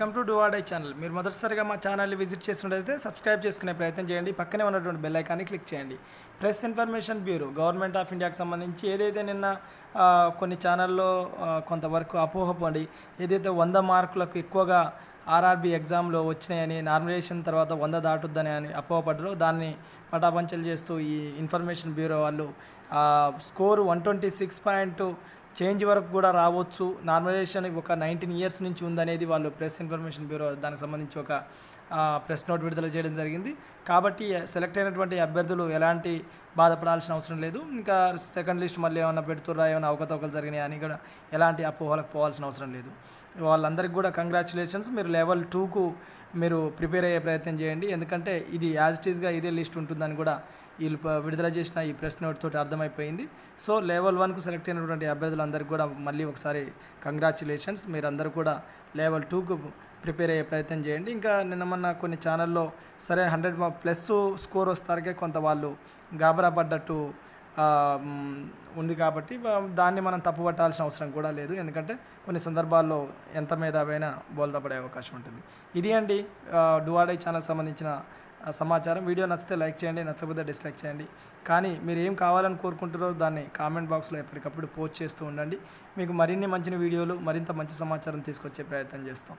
Welcome to do or die channel. మీరు మొదటిసారిగా మా ఛానల్ని విజిట్ చేసినట్లయితే సబ్స్క్రైబ్ చేసుకునే ప్రయత్నం చేయండి. పక్కనే ఉన్నటువంటి బెల్ ఐకాన్ని క్లిక్ చేయండి. Press information bureau government of ఇండియాకి సంబంధించి ఏదైతే నిన్న కొన్ని ఛానల్లో కొంతవరకు అపోహపడి ఏదైతే 100 మార్కులకు ఎక్కువగా ఆర్ఆర్బీ ఎగ్జామ్లో వచ్చినాయని, నార్మలైజేషన్ తర్వాత 100 దాటుద్దని అని అపోహపడ్డారో దాన్ని పటాపంచలు చేస్తూ ఈ ఇన్ఫర్మేషన్ బ్యూరో వాళ్ళు స్కోరు 126 చేంజ్ వరకు కూడా రావచ్చు, నార్మలైజేషన్ ఒక 19 ఇయర్స్ నుంచి ఉందనేది వాళ్ళు ప్రెస్ ఇన్ఫర్మేషన్ బ్యూరో దానికి సంబంధించి ఒక ప్రెస్ నోట్ విడుదల చేయడం జరిగింది. కాబట్టి సెలెక్ట్ అయినటువంటి అభ్యర్థులు ఎలాంటి బాధపడాల్సిన అవసరం లేదు. ఇంకా సెకండ్ లిస్ట్ మళ్ళీ ఏమైనా పెడుతుర్రా, ఏమైనా అవకతవకలు జరిగినాయి అని కూడా ఎలాంటి అపోహలకు పోవాల్సిన అవసరం లేదు. వాళ్ళందరికీ కూడా కంగ్రాచులేషన్స్. మీరు లెవెల్ 2కు మీరు ప్రిపేర్ అయ్యే ప్రయత్నం చేయండి. ఎందుకంటే ఇది యాజ్ ఇట్ ఈస్గా ఇదే లిస్ట్ ఉంటుందని కూడా వీళ్ళు విడుదల చేసిన ఈ ప్రెస్ నోట్ తోటి అర్థమైపోయింది. సో లెవెల్ 1కు సెలెక్ట్ అయినటువంటి అభ్యర్థులందరికీ కూడా మళ్ళీ ఒకసారి కంగ్రాచులేషన్స్. మీరందరూ కూడా లెవెల్ 2కు ప్రిపేర్ అయ్యే ప్రయత్నం చేయండి. ఇంకా నిన్న మొన్న కొన్ని ఛానల్లో సరే 100+ స్కోర్ వస్తారకే కొంత వాళ్ళు గాబరా పడ్డట్టు ఉంది. కాబట్టి దాన్ని మనం తప్పుపట్టాల్సిన అవసరం కూడా లేదు. ఎందుకంటే కొన్ని సందర్భాల్లో ఎంత మేధావైనా బోల్తాపడే అవకాశం ఉంటుంది. ఇది అండి డూ ఆర్ డై ఛానల్ సంబంధించిన సమాచారం. వీడియో నచ్చితే లైక్ చేయండి, నచ్చకపోతే డిస్లైక్ చేయండి. కానీ మీరు ఏం కావాలని కోరుకుంటారో దాన్ని కామెంట్ బాక్స్లో ఎప్పటికప్పుడు పోస్ట్ చేస్తూ ఉండండి. మీకు మరిన్ని మంచి వీడియోలు, మరింత మంచి సమాచారం తీసుకొచ్చే ప్రయత్నం చేస్తాం.